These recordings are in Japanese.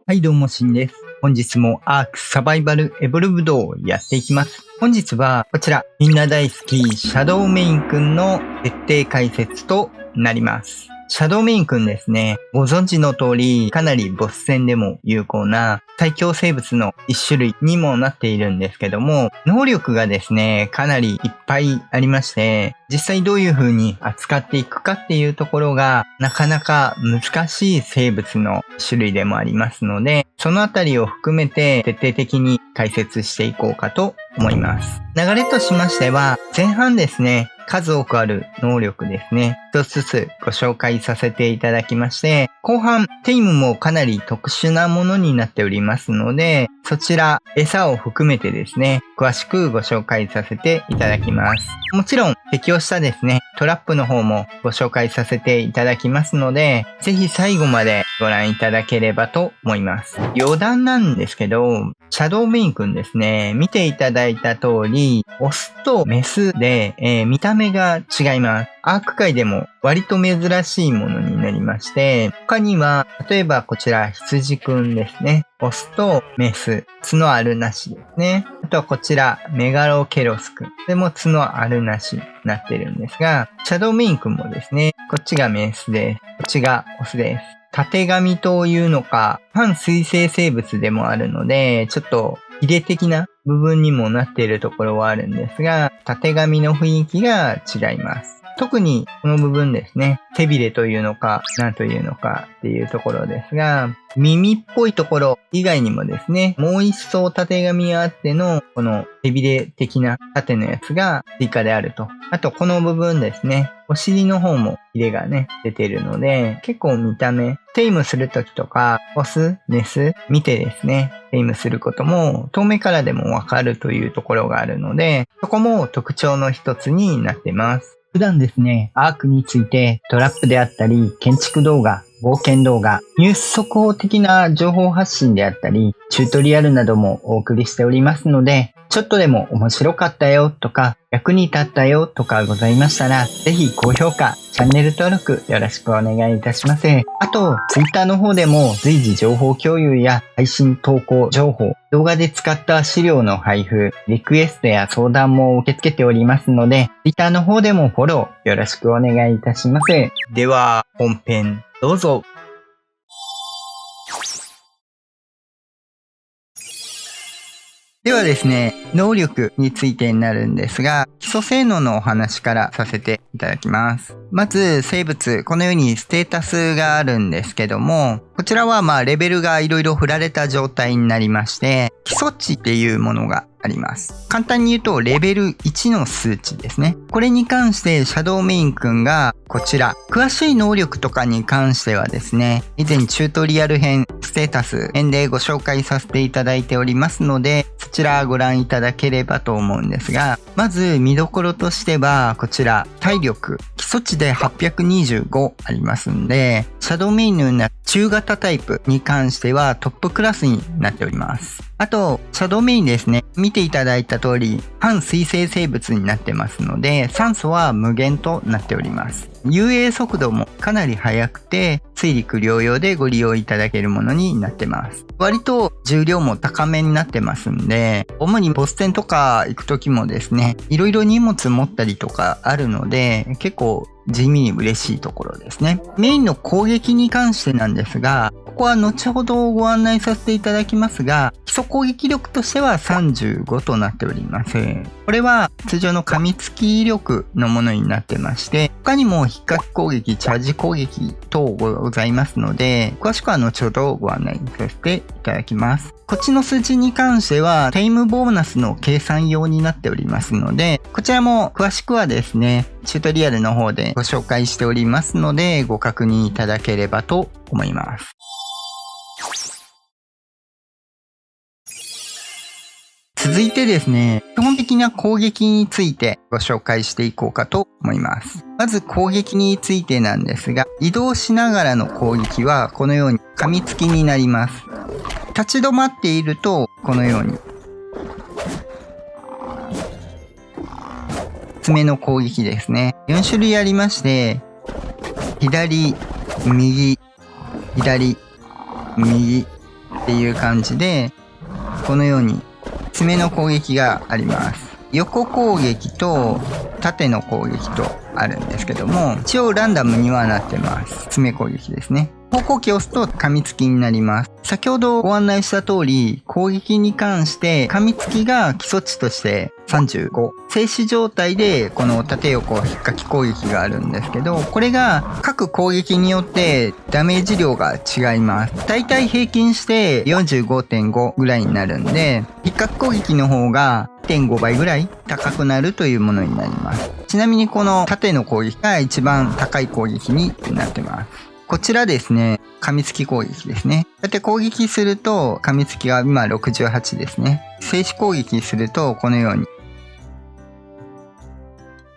はいどうもしんです。本日もアークサバイバルエボルブドをやっていきます。本日はこちらみんな大好きシャドウメインくんの設定解説となります。シャドウメインくんですね。ご存知の通りかなりボス戦でも有効な最強生物の一種類にもなっているんですけども、能力がですね、かなりいっぱいありまして、実際どういう風に扱っていくかっていうところがなかなか難しい生物の種類でもありますので、そのあたりを含めて徹底的に解説していこうかと思います。流れとしましては、前半ですね、数多くある能力ですね、一つずつご紹介させていただきまして、後半テイムもかなり特殊なものになっておりますので、そちら餌を含めてですね、詳しくご紹介させていただきます。もちろん適用したですね、トラップの方もご紹介させていただきますので、ぜひ最後までご覧いただければと思います。余談なんですけど、シャドウメインくんですね、見ていただいた通り、オスとメスで、見た目が違います。アーク界でも割と珍しいものになりまして、他には、例えばこちら羊くんですね。オスとメス、角あるなしですね。あとはこちらメガロケロスくん。これも角あるなしになってるんですが、シャドウメインくんもですね、こっちがメスです。こっちがオスです。たてがみというのか、反水生生物でもあるので、ちょっとヒレ的な部分にもなっているところはあるんですが、たてがみの雰囲気が違います。特にこの部分ですね、背びれというのか、何というのかっていうところですが、耳っぽいところ以外にもですね、もう一層たてがみがあっての、この背びれ的な縦のやつが追加であると。あとこの部分ですね、お尻の方もヒレがね、出てるので、結構見た目、テイムするときとか、オス、メス、見てですね、テイムすることも遠目からでもわかるというところがあるので、そこも特徴の一つになっています。普段ですね、アークについてトラップであったり、建築動画、冒険動画、ニュース速報的な情報発信であったり、チュートリアルなどもお送りしておりますので、ちょっとでも面白かったよとか、役に立ったよとかございましたら、ぜひ高評価、チャンネル登録よろしくお願いいたします。あと、Twitter の方でも随時情報共有や配信投稿情報、動画で使った資料の配布、リクエストや相談も受け付けておりますので、Twitter の方でもフォローよろしくお願いいたします。では、本編どうぞ。ではですね、能力についてになるんですが、基礎性能のお話からさせていただきます。まず、生物、このようにステータスがあるんですけども、こちらはレベルがいろいろ振られた状態になりまして、基礎値っていうものがあります。簡単に言うと、レベル1の数値ですね。これに関して、シャドウメインくんが、こちら、詳しい能力とかに関してはですね、以前チュートリアル編、ステータス編でご紹介させていただいておりますので、そちらご覧いただければと思うんですが、まず見どころとしては、こちら、体力、基礎値で825ありますんで、シャドウメインのような中型タイプに関してはトップクラスになっております。あと、シャドウメインですね。見ていただいた通り、反水生生物になってますので、酸素は無限となっております。遊泳速度もかなり速くて、水陸両用でご利用いただけるものになってます。割と重量も高めになってますんで、主にボス戦とか行く時もですね、いろいろ荷物持ったりとかあるので、結構地味に嬉しいところですね。メインの攻撃に関してなんですが、ここは後ほどご案内させていただきますが、基礎攻撃力としては35となっております。これは通常の噛みつき力のものになってまして、他にも引っかき攻撃、チャージ攻撃等ございますので、詳しくは後ほどご案内させていただきます。こっちの数字に関しては、テイムボーナスの計算用になっておりますので、こちらも詳しくはですね、チュートリアルの方でご紹介しておりますので、ご確認いただければと思います。続いてですね、基本的な攻撃についてご紹介していこうかと思います。まず攻撃についてなんですが、移動しながらの攻撃はこのように噛みつきになります。立ち止まっているとこのように爪の攻撃ですね。4種類ありまして、左、右、左、右、っていう感じで、このように爪の攻撃があります。横攻撃と縦の攻撃とあるんですけども、一応ランダムにはなってます。爪攻撃ですね。方向キーを押すと噛みつきになります。先ほどご案内した通り、攻撃に関して噛みつきが基礎値として35。静止状態でこの縦横引っかき攻撃があるんですけど、これが各攻撃によってダメージ量が違います。だいたい平均して 45.5 ぐらいになるんで、引っかき攻撃の方が 1.5 倍ぐらい高くなるというものになります。ちなみにこの縦の攻撃が一番高い攻撃になってます。こちらですね、噛みつき攻撃ですね。こうやって攻撃すると、噛みつきが今68ですね。静止攻撃すると、このように、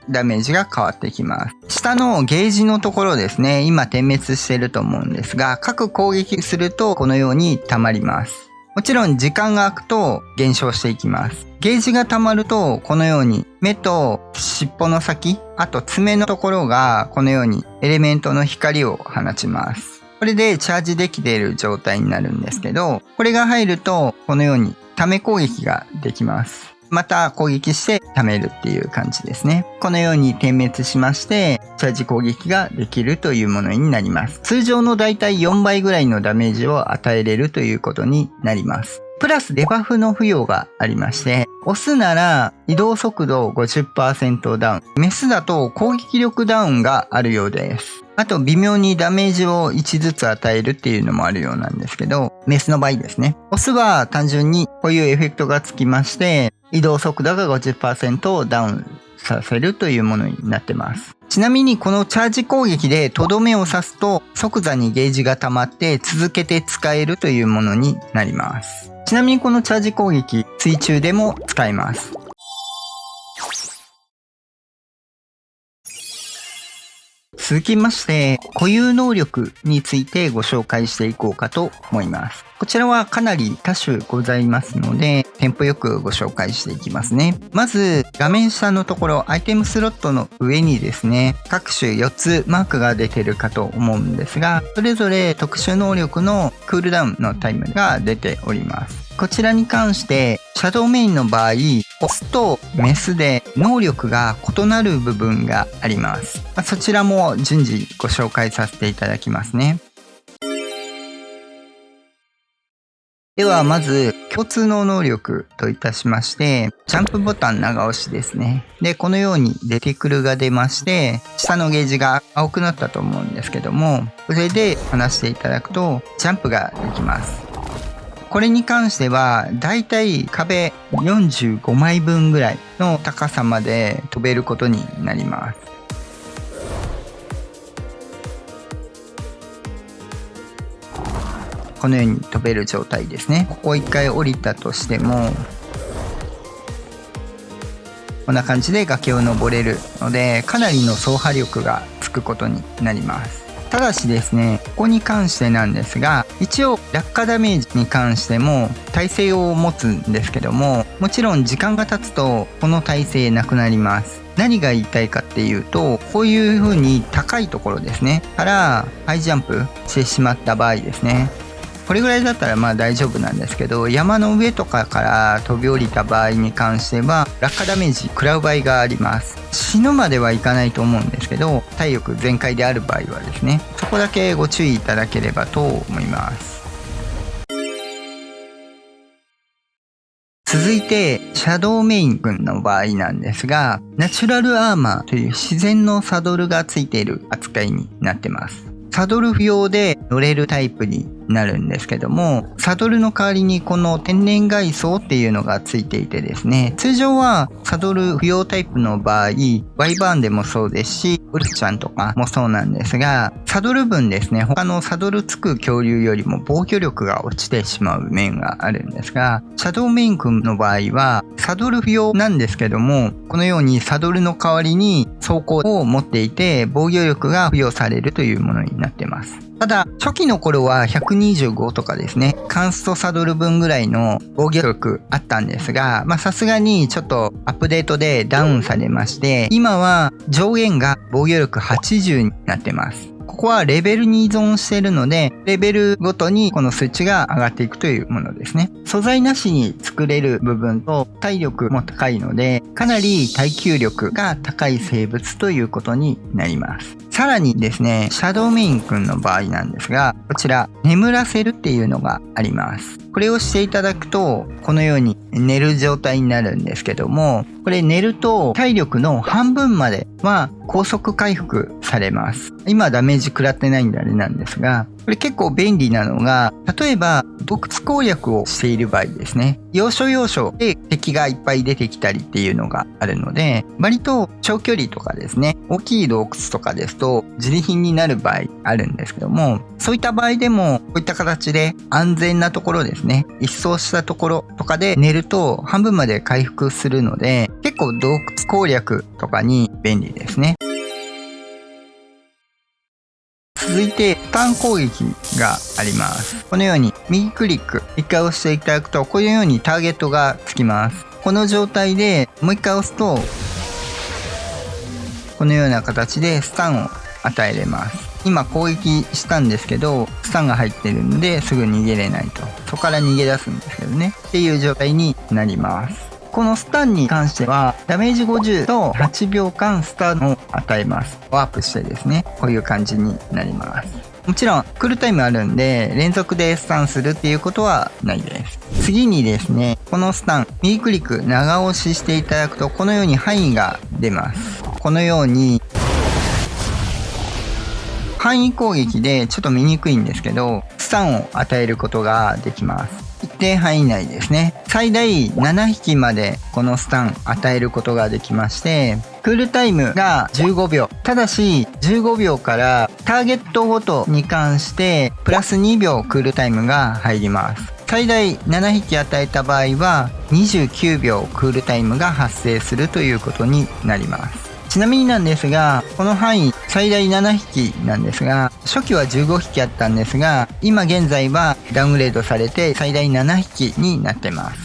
ダメージが変わってきます。下のゲージのところですね、今点滅してると思うんですが、各攻撃すると、このように溜まります。もちろん時間が空くと減少していきます。ゲージが溜まるとこのように目と尻尾の先、あと爪のところがこのようにエレメントの光を放ちます。これでチャージできている状態になるんですけど、これが入るとこのようにため攻撃ができます。また攻撃して貯めるっていう感じですね。このように点滅しまして、チャージ攻撃ができるというものになります。通常のだいたい4倍ぐらいのダメージを与えれるということになります。プラスデバフの付与がありまして、オスなら移動速度 50% ダウン、メスだと攻撃力ダウンがあるようです。あと微妙にダメージを1ずつ与えるっていうのもあるようなんですけど、メスの場合ですね。オスは単純にこういうエフェクトがつきまして、移動速度が 50% ダウンさせるというものになってます。ちなみにこのチャージ攻撃でとどめを刺すと即座にゲージが溜まって続けて使えるというものになります。ちなみにこのチャージ攻撃、水中でも使えます。続きまして、固有能力についてご紹介していこうかと思います。こちらはかなり多種ございますので、テンポよくご紹介していきますね。まず、画面下のところ、アイテムスロットの上にですね、各種4つマークが出てるかと思うんですが、それぞれ特殊能力のクールダウンのタイムが出ております。こちらに関して、シャドウメインの場合、オスとメスで能力が異なる部分があります。そちらも順次ご紹介させていただきますね。ではまず共通の能力といたしまして、ジャンプボタン長押しですね。で、このようにレティクルが出まして、下のゲージが青くなったと思うんですけども、これで離していただくとジャンプができます。これに関してはだいたい壁45枚分ぐらいの高さまで飛べることになります。このように飛べる状態ですね。ここ一回降りたとしてもこんな感じで崖を登れるので、かなりの走破力がつくことになります。ただしですね、ここに関してなんですが、一応落下ダメージに関しても耐性を持つんですけども、もちろん時間が経つとこの耐性なくなります。何が言いたいかっていうと、こういう風に高いところですねからハイジャンプしてしまった場合ですね、これぐらいだったらまあ大丈夫なんですけど、山の上とかから飛び降りた場合に関しては落下ダメージ食らう場合があります。死ぬまではいかないと思うんですけど、体力全開である場合はですね、そこだけご注意いただければと思います。続いてシャドウメイン君の場合なんですが、ナチュラルアーマーという自然のサドルがついている扱いになってます。サドル不要で乗れるタイプになるんですけども、サドルの代わりにこの天然外装っていうのがついていてですね、通常はサドル不要タイプの場合、ワイバーンでもそうですし、ウルフちゃんとかもそうなんですが、サドル分ですね、他のサドルつく恐竜よりも防御力が落ちてしまう面があるんですが、シャドウメイン君の場合はサドル不要なんですけども、このようにサドルの代わりに装甲を持っていて防御力が付与されるというものになってます。ただ初期の頃は125とかですね、カンストサドル分ぐらいの防御力あったんですが、さすがにちょっとアップデートでダウンされまして、今は上限が防御力80になってます。ここはレベルに依存しているので、レベルごとにこの数値が上がっていくというものですね。素材なしに作れる部分と体力も高いので、かなり耐久力が高い生物ということになります。さらにですね、シャドウメイン君の場合なんですが、こちら、眠らせるっていうのがあります。これをしていただくと、このように寝る状態になるんですけども、これ寝ると体力の半分までは高速回復されます。今ダメージ食らってないんであれなんですが、これ結構便利なのが、例えば洞窟攻略をしている場合ですね、要所要所で敵がいっぱい出てきたりっていうのがあるので、割と長距離とかですね、大きい洞窟とかですと自利品になる場合あるんですけども、そういった場合でもこういった形で安全なところですね、一掃したところとかで寝ると半分まで回復するので、結構洞窟攻略とかに便利ですね。続いて、スタン攻撃があります。このように右クリック、一回押していただくと、このようにターゲットがつきます。この状態でもう一回押すと、このような形でスタンを与えれます。今攻撃したんですけど、スタンが入ってるんですぐ逃げれないと。そこから逃げ出すんですけどね。っていう状態になります。このスタンに関しては、ダメージ50と8秒間スタンを与えます。ワープしてですね、こういう感じになります。もちろん、クールタイムあるんで、連続でスタンするっていうことはないです。次にですね、このスタン、右クリック、長押ししていただくと、このように範囲が出ます。このように、範囲攻撃でちょっと見にくいんですけど、スタンを与えることができます。一定範囲内ですね。最大7匹までこのスタン与えることができまして、クールタイムが15秒。ただし、15秒からターゲットごとに関して、プラス2秒クールタイムが入ります。最大7匹与えた場合は、29秒クールタイムが発生するということになります。ちなみになんですが、この範囲最大7匹なんですが、初期は15匹あったんですが、今現在はダウングレードされて最大7匹になってます。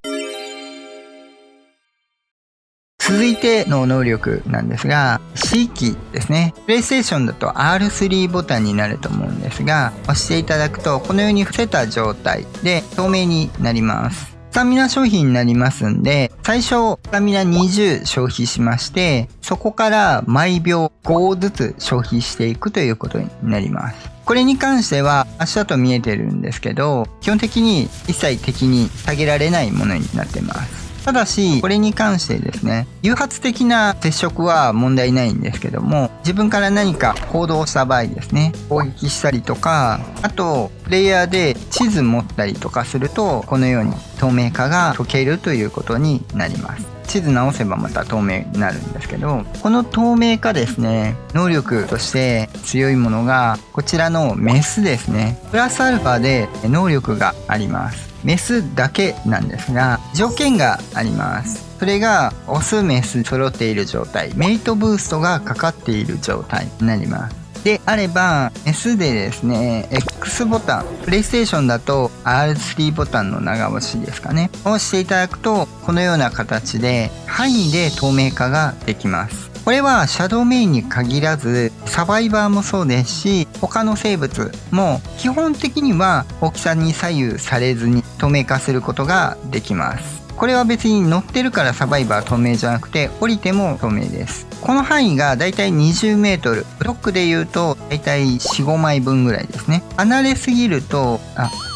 続いての能力なんですが、C キーですね。プレイステーションだと R3 ボタンになると思うんですが、押していただくとこのように伏せた状態で透明になります。スタミナ消費になりますんで、最初スタミナ20消費しまして、そこから毎秒5ずつ消費していくということになります。これに関しては足跡見えてるんですけど、基本的に一切敵に下げられないものになってます。ただし、これに関してですね、誘発的な接触は問題ないんですけども、自分から何か行動した場合ですね、攻撃したりとか、あと、プレイヤーで地図持ったりとかすると、このように透明化が解けるということになります。地図直せばまた透明になるんですけど、この透明化ですね、能力として強いものが、こちらのメスですね。プラスアルファで能力があります。メスだけなんですが、条件があります。それがオスメス揃っている状態、メイトブーストがかかっている状態になります。であれば、メスでですね、X ボタン、プレイステーションだと R3 ボタンの長押しですかね、を押していただくと、このような形で範囲で透明化ができます。これはシャドウメインに限らずサバイバーもそうですし、他の生物も基本的には大きさに左右されずに透明化することができます。これは別に乗ってるからサバイバー透明じゃなくて、降りても透明です。この範囲がだいたい20メートル、ブロックで言うとだいたい 4,5 枚分ぐらいですね。離れすぎると、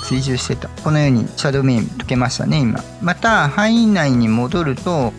追従してた。このようにシャドウメイン解けましたね、今。また範囲内に戻ると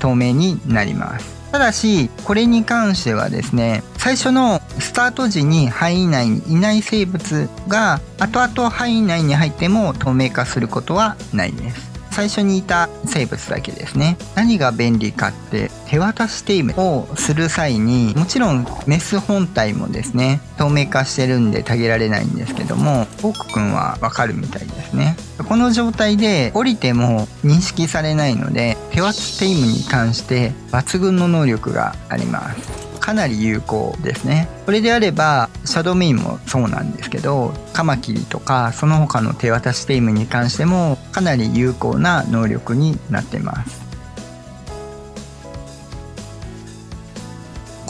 透明になります。ただし、これに関してはですね、最初のスタート時に範囲内にいない生物が後々範囲内に入っても透明化することはないです。最初にいた生物だけですね。何が便利かって、手渡しテイムをする際に、もちろんメス本体もですね、透明化してるんでたげられないんですけども、オークくんはわかるみたいですね。この状態で降りても認識されないので、手渡しテイムに関して抜群の能力があります。かなり有効ですね。これであればシャドウメインもそうなんですけど、カマキリとかその他の手渡しテイムに関してもかなり有効な能力になってます。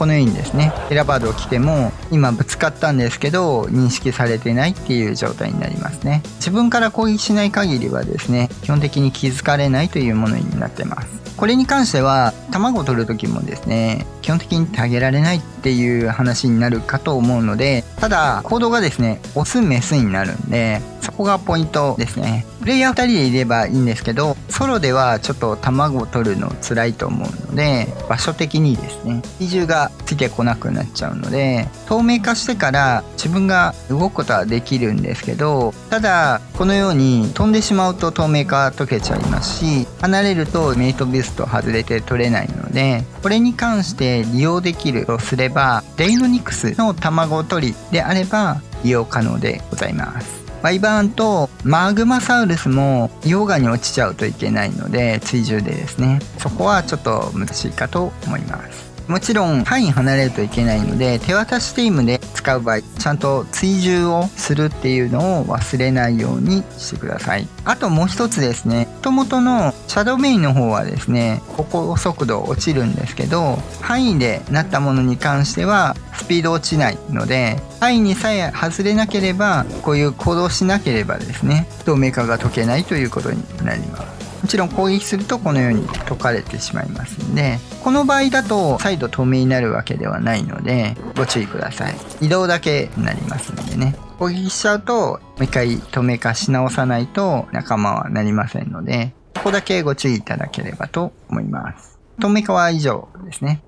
このようにですね、エラバードを着ても今ぶつかったんですけど認識されてないっていう状態になりますね。自分から攻撃しない限りはですね、基本的に気づかれないというものになってます。これに関しては卵を取る時もですね、基本的に手あげられないっていう話になるかと思うので、ただ行動がですね、オスメスになるんで、そこがポイントですね。プレイヤー2人でいればいいんですけど、ソロではちょっと卵を取るの辛いと思うので、場所的にですね、比重がついてこなくなっちゃうので、透明化してから自分が動くことはできるんですけど、ただこのように飛んでしまうと透明化解けちゃいますし、離れるとメイトビスト外れて取れないので、これに関して利用できるとすれば、デイノニクスの卵取りであれば利用可能でございます。ワイバーンとマグマサウルスも溶岩に落ちちゃうといけないので、追従でですね、そこはちょっと難しいかと思います。もちろん範囲離れるといけないので、手渡しテイムで使う場合、ちゃんと追従をするっていうのを忘れないようにしてください。あともう一つですね、元々のシャドウメインの方はですね、歩行速度落ちるんですけど、範囲でなったものに関してはスピード落ちないので、範囲にさえ外れなければ、こういう行動しなければですね、透明化が解けないということになります。もちろん攻撃するとこのように解かれてしまいますんで、この場合だと再度透明になるわけではないのでご注意ください。移動だけになりますのでね、攻撃しちゃうともう一回透明化し直さないと仲間はなりませんので、ここだけご注意いただければと思います。透明化は以上ですね。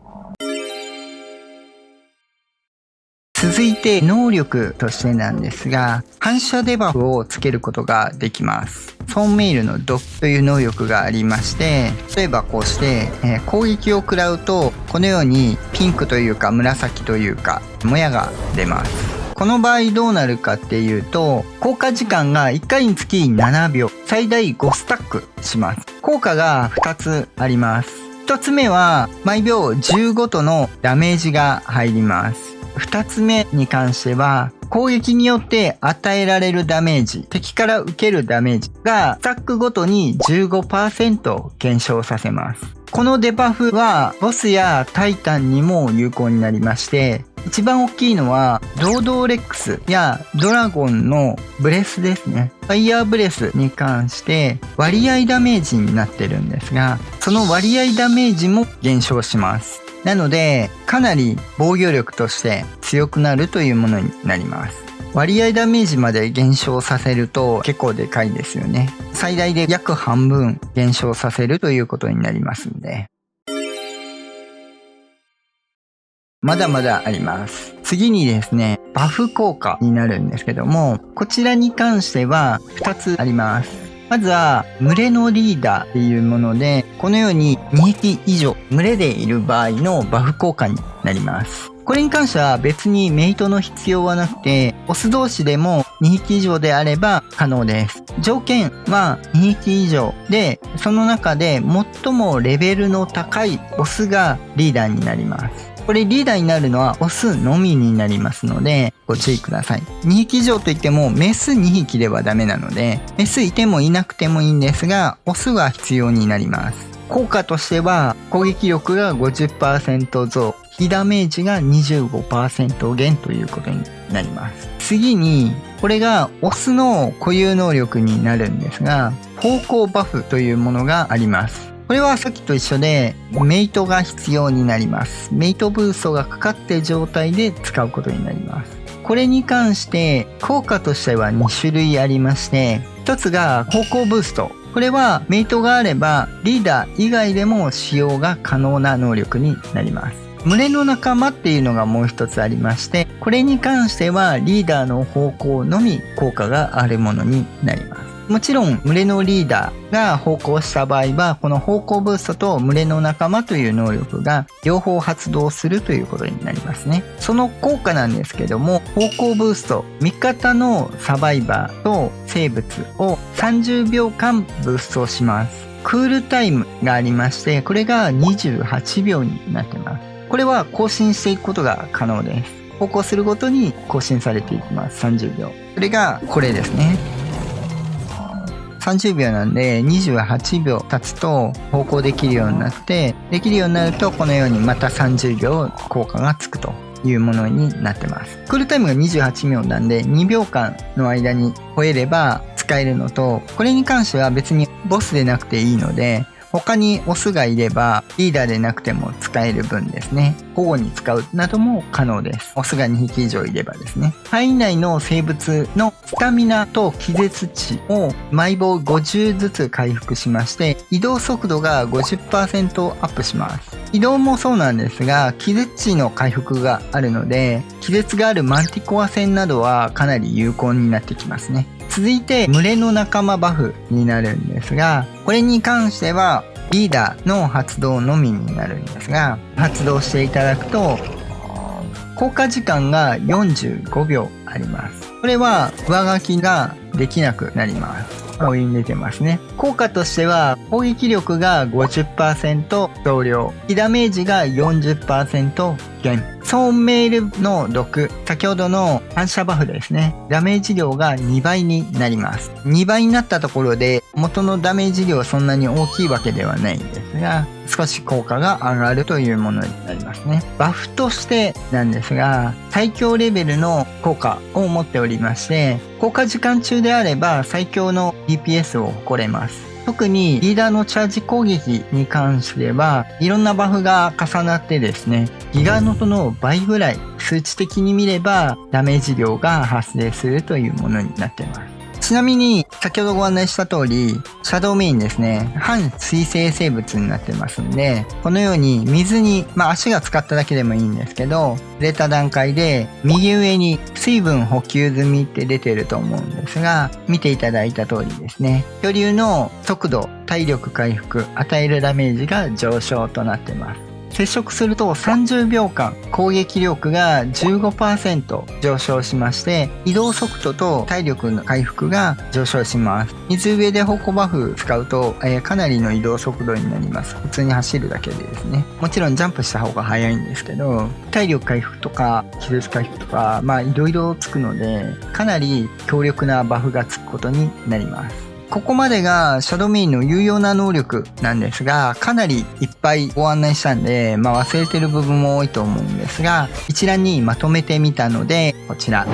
続いて能力としてなんですが、反射デバフをつけることができます。ソーンメイルのドッという能力がありまして、例えばこうして、攻撃を食らうとこのようにピンクというか紫というかもやが出ます。この場合どうなるかっていうと、効果時間が1回につき7秒、最大5スタックします。効果が2つあります。1つ目は毎秒10ごとのダメージが入ります。2つ目に関しては、攻撃によって与えられるダメージ、敵から受けるダメージがスタックごとに 15% 減少させます。このデバフはボスやタイタンにも有効になりまして、一番大きいのはドードーレックスやドラゴンのブレスですね。ファイヤーブレスに関して割合ダメージになってるんですが、その割合ダメージも減少します。なのでかなり防御力として強くなるというものになります。割合ダメージまで減少させると結構でかいですよね。最大で約半分減少させるということになりますんで。まだまだあります。次にですね、バフ効果になるんですけども、こちらに関しては2つあります。まずは群れのリーダーっていうもので、このように2匹以上群れでいる場合のバフ効果になります。これに関しては別にメイトの必要はなくて、オス同士でも2匹以上であれば可能です。条件は2匹以上で、その中で最もレベルの高いオスがリーダーになります。これリーダーになるのはオスのみになりますのでご注意ください。2匹以上といってもメス2匹ではダメなので、メスいてもいなくてもいいんですが、オスは必要になります。効果としては攻撃力が 50% 増、被ダメージが 25% 減ということになります。次にこれがオスの固有能力になるんですが、方向バフというものがあります。これはさっきと一緒でメイトが必要になります。メイトブーストがかかっている状態で使うことになります。これに関して効果としては2種類ありまして、一つが方向ブースト。これはメイトがあればリーダー以外でも使用が可能な能力になります。群れの仲間っていうのがもう一つありまして、これに関してはリーダーの方向のみ効果があるものになります。もちろん群れのリーダーが方向した場合は、この方向ブーストと群れの仲間という能力が両方発動するということになりますね。その効果なんですけども、方向ブースト、味方のサバイバーと生物を30秒間ブーストします。クールタイムがありまして、これが28秒になってます。これは更新していくことが可能です。方向するごとに更新されていきます。30秒。それがこれですね。30秒なんで28秒経つと歩行できるようになって、できるようになるとこのようにまた30秒効果がつくというものになってます。クールタイムが28秒なんで2秒間の間に超えれば使えるのと、これに関しては別にボスでなくていいので、他にオスがいればリーダーでなくても使える分ですね、交互に使うなども可能です。オスが2匹以上いればですね。範囲内の生物のスタミナと気絶値を毎秒50ずつ回復しまして、移動速度が 50% アップします。移動もそうなんですが、気絶値の回復があるので、気絶があるマンティコア戦などはかなり有効になってきますね。続いて群れの仲間バフになるんですが、これに関してはリーダーの発動のみになるんですが、発動していただくと効果時間が45秒あります。これは上書きができなくなります。こういうに出てますね。効果としては攻撃力が 50% 増量、被ダメージが 40% 減、ソーンメールの毒、先ほどの反射バフですね、ダメージ量が2倍になります。2倍になったところで元のダメージ量はそんなに大きいわけではないんですが、少し効果が上がるというものになりますね。バフとしてなんですが、最強レベルの効果を持っておりまして、効果時間中であれば最強の DPS を誇れます。特にリーダーのチャージ攻撃に関してはいろんなバフが重なってですね、ギガノトの倍ぐらい数値的に見ればダメージ量が発生するというものになっています。ちなみに先ほどご案内した通り、シャドウメインですね、半水生生物になってますんで、このように水に、足が浸かっただけでもいいんですけど、触れた段階で右上に水分補給済みって出てると思うんですが、見ていただいた通りですね、巨竜の速度、体力回復、与えるダメージが上昇となってます。接触すると30秒間攻撃力が 15% 上昇しまして、移動速度と体力の回復が上昇します。水上で歩行バフ使うと、かなりの移動速度になります。普通に走るだけでですね。もちろんジャンプした方が速いんですけど、体力回復とか気絶回復とかいろいろつくので、かなり強力なバフがつくことになります。ここまでがシャドウメインの有用な能力なんですが、かなりいっぱいご案内したんで、忘れてる部分も多いと思うんですが、一覧にまとめてみたので、こちら。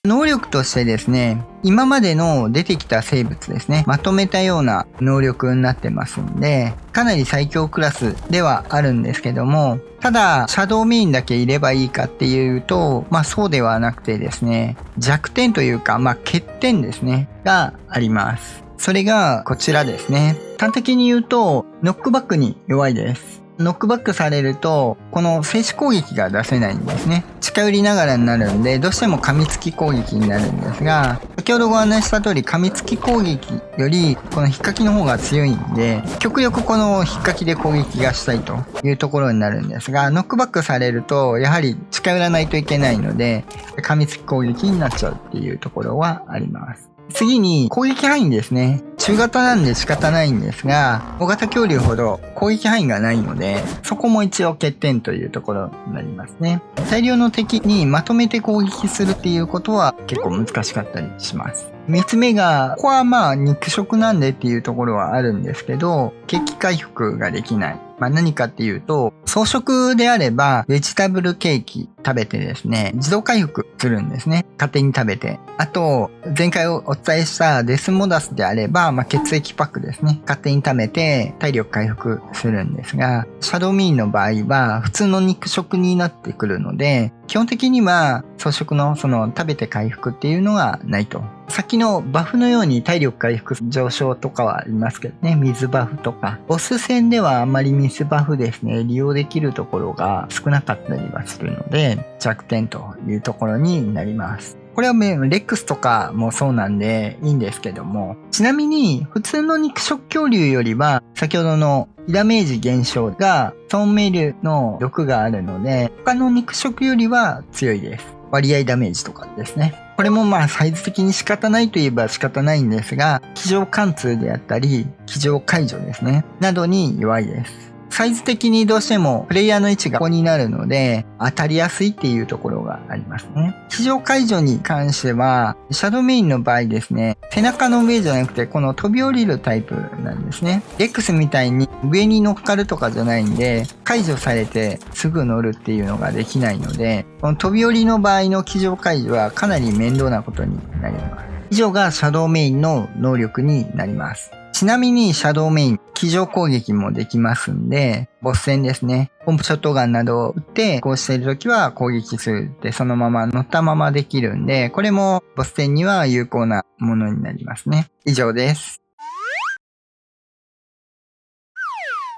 能力としてですね、今までの出てきた生物ですね、まとめたような能力になってますんで、かなり最強クラスではあるんですけども、ただ、シャドウメインだけいればいいかっていうと、そうではなくてですね、弱点というか、欠点ですね、があります。それがこちらですね。端的に言うと、ノックバックに弱いです。ノックバックされると、この静止攻撃が出せないんですね。近寄りながらになるんで、どうしても噛みつき攻撃になるんですが、先ほどご案内した通り、噛みつき攻撃より、この引っかきの方が強いんで、極力この引っかきで攻撃がしたいというところになるんですが、ノックバックされると、やはり近寄らないといけないので、噛みつき攻撃になっちゃうっていうところはあります。次に攻撃範囲ですね。中型なんで仕方ないんですが、大型恐竜ほど攻撃範囲がないので、そこも一応欠点というところになりますね。大量の敵にまとめて攻撃するっていうことは結構難しかったりします。3つ目が、ここは肉食なんでっていうところはあるんですけど、血気回復ができない。何かっていうと、草食であれば、ベジタブルケーキ食べてですね、自動回復するんですね。勝手に食べて。あと、前回お伝えしたデスモダスであれば、血液パックですね。勝手に食べて体力回復するんですが、シャドウメインの場合は、普通の肉食になってくるので、基本的には草食の食べて回復っていうのがないと。先のバフのように体力回復上昇とかはありますけどね、水バフとか。ボス戦ではあんまり水バフですね、利用できるところが少なかったりはするので、弱点というところになります。これはレックスとかもそうなんでいいんですけども、ちなみに普通の肉食恐竜よりは先ほどのダメージ減少がソーンメイルの毒があるので、他の肉食よりは強いです。割合ダメージとかですね。これもサイズ的に仕方ないといえば仕方ないんですが、気上貫通であったり、気上解除ですね。などに弱いです。サイズ的にどうしてもプレイヤーの位置がここになるので、当たりやすいっていうところがありますね。地上解除に関しては、シャドウメインの場合ですね、背中の上じゃなくて、この飛び降りるタイプなんですね。X みたいに上に乗っかるとかじゃないんで、解除されてすぐ乗るっていうのができないので、この飛び降りの場合の機上解除はかなり面倒なことになります。以上がシャドウメインの能力になります。ちなみにシャドウメイン、机上攻撃もできますんで、ボス戦ですね。ポンプショットガンなどを撃ってこうしているときは攻撃するってそのまま乗ったままできるんで、これもボス戦には有効なものになりますね。以上です。